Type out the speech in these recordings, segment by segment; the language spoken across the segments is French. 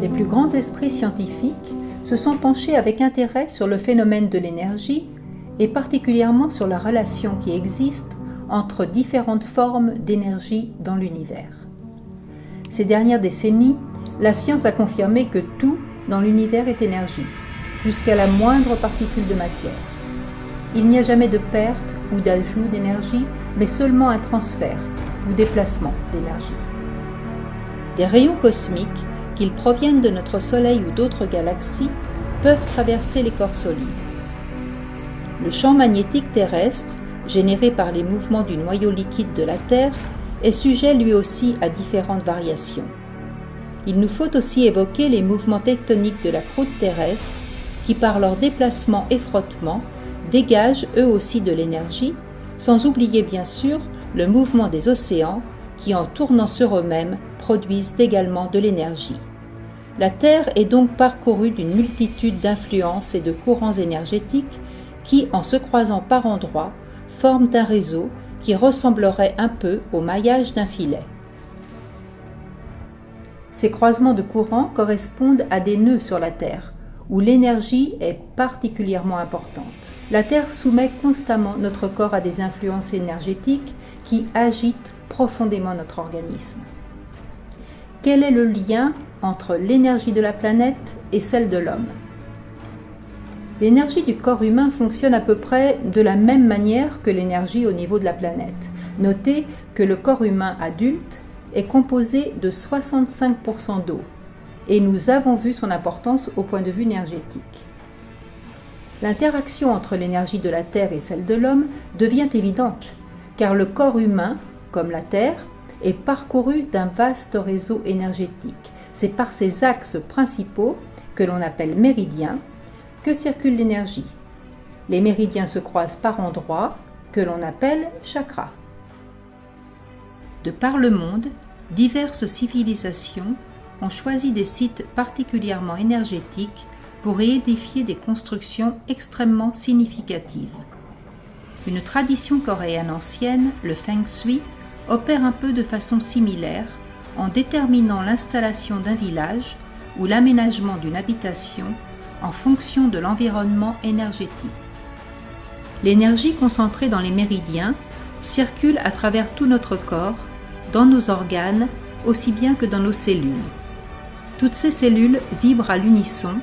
Les plus grands esprits scientifiques se sont penchés avec intérêt sur le phénomène de l'énergie et particulièrement sur la relation qui existe entre différentes formes d'énergie dans l'univers. Ces dernières décennies, la science a confirmé que tout dans l'univers est énergie, jusqu'à la moindre particule de matière. Il n'y a jamais de perte ou d'ajout d'énergie, mais seulement un transfert ou déplacement d'énergie. Des rayons cosmiques, qu'ils proviennent de notre Soleil ou d'autres galaxies, peuvent traverser les corps solides. Le champ magnétique terrestre, généré par les mouvements du noyau liquide de la Terre, est sujet lui aussi à différentes variations. Il nous faut aussi évoquer les mouvements tectoniques de la croûte terrestre qui, par leur déplacement et frottement, dégagent eux aussi de l'énergie, sans oublier bien sûr le mouvement des océans qui, en tournant sur eux-mêmes, produisent également de l'énergie. La Terre est donc parcourue d'une multitude d'influences et de courants énergétiques qui, en se croisant par endroits, forment un réseau qui ressemblerait un peu au maillage d'un filet. Ces croisements de courants correspondent à des nœuds sur la Terre, où l'énergie est particulièrement importante. La Terre soumet constamment notre corps à des influences énergétiques qui agitent profondément notre organisme. Quel est le lien entre l'énergie de la planète et celle de l'homme ? L'énergie du corps humain fonctionne à peu près de la même manière que l'énergie au niveau de la planète. Notez que le corps humain adulte est composé de 65% d'eau et nous avons vu son importance au point de vue énergétique. L'interaction entre l'énergie de la Terre et celle de l'homme devient évidente, car le corps humain, comme la Terre, est parcouru d'un vaste réseau énergétique. C'est par ces axes principaux, que l'on appelle méridiens, que circule l'énergie. Les méridiens se croisent par endroits, que l'on appelle chakras. De par le monde, diverses civilisations ont choisi des sites particulièrement énergétiques pour y édifier des constructions extrêmement significatives. Une tradition coréenne ancienne, le Feng Shui, opère un peu de façon similaire en déterminant l'installation d'un village ou l'aménagement d'une habitation en fonction de l'environnement énergétique. L'énergie concentrée dans les méridiens circule à travers tout notre corps, dans nos organes, aussi bien que dans nos cellules. Toutes ces cellules vibrent à l'unisson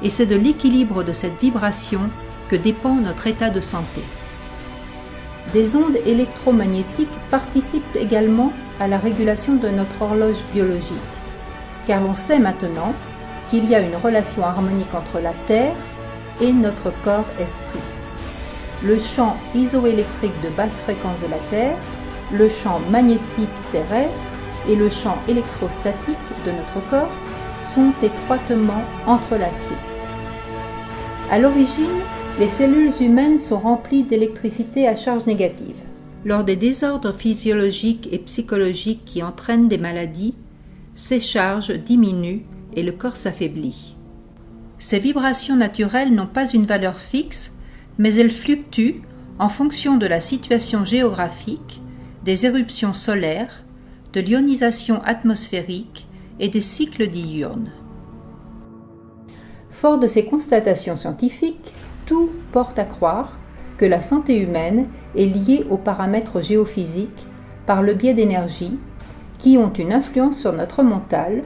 et c'est de l'équilibre de cette vibration que dépend notre état de santé. Des ondes électromagnétiques participent également à la régulation de notre horloge biologique, car l'on sait maintenant qu'il y a une relation harmonique entre la Terre et notre corps-esprit. Le champ isoélectrique de basse fréquence de la Terre, le champ magnétique terrestre et le champ électrostatique de notre corps sont étroitement entrelacés. À l'origine, les cellules humaines sont remplies d'électricité à charge négative. Lors des désordres physiologiques et psychologiques qui entraînent des maladies, ces charges diminuent et le corps s'affaiblit. Ces vibrations naturelles n'ont pas une valeur fixe, mais elles fluctuent en fonction de la situation géographique, des éruptions solaires, de l'ionisation atmosphérique et des cycles diurnes. Fort de ces constatations scientifiques, tout porte à croire que la santé humaine est liée aux paramètres géophysiques par le biais d'énergies qui ont une influence sur notre mental,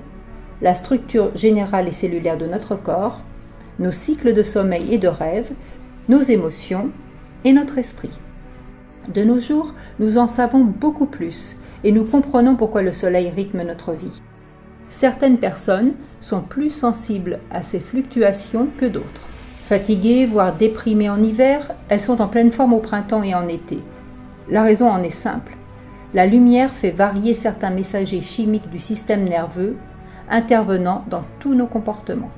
la structure générale et cellulaire de notre corps, nos cycles de sommeil et de rêve, nos émotions et notre esprit. De nos jours, nous en savons beaucoup plus et nous comprenons pourquoi le soleil rythme notre vie. Certaines personnes sont plus sensibles à ces fluctuations que d'autres. Fatiguées, voire déprimées en hiver, elles sont en pleine forme au printemps et en été. La raison en est simple. La lumière fait varier certains messagers chimiques du système nerveux, intervenant dans tous nos comportements.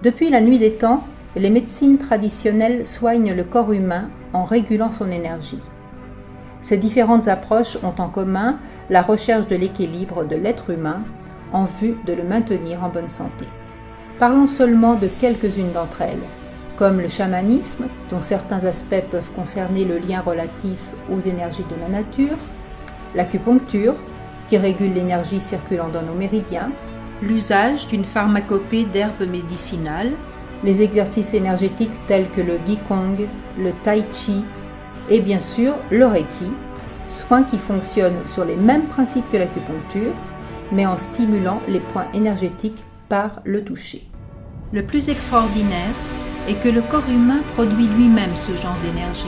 Depuis la nuit des temps, les médecines traditionnelles soignent le corps humain en régulant son énergie. Ces différentes approches ont en commun la recherche de l'équilibre de l'être humain en vue de le maintenir en bonne santé. Parlons seulement de quelques-unes d'entre elles, comme le chamanisme, dont certains aspects peuvent concerner le lien relatif aux énergies de la nature, l'acupuncture, qui régule l'énergie circulant dans nos méridiens, l'usage d'une pharmacopée d'herbes médicinales, les exercices énergétiques tels que le Qigong, le Tai Chi et bien sûr le Reiki, soins qui fonctionnent sur les mêmes principes que l'acupuncture, mais en stimulant les points énergétiques par le toucher. Le plus extraordinaire est que le corps humain produit lui-même ce genre d'énergie.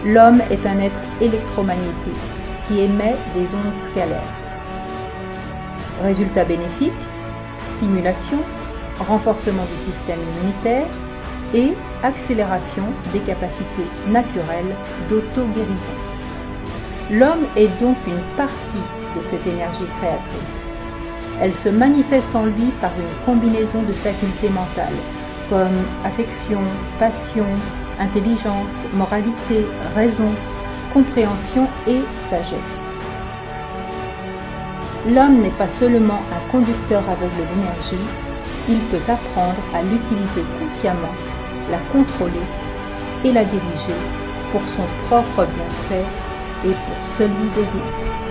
L'homme est un être électromagnétique qui émet des ondes scalaires. Résultat bénéfique, stimulation, renforcement du système immunitaire et accélération des capacités naturelles d'auto-guérison. L'homme est donc une partie de cette énergie créatrice. Elle se manifeste en lui par une combinaison de facultés mentales, comme affection, passion, intelligence, moralité, raison, compréhension et sagesse. L'homme n'est pas seulement un conducteur aveugle d'énergie, il peut apprendre à l'utiliser consciemment, la contrôler et la diriger pour son propre bienfait et pour celui des autres.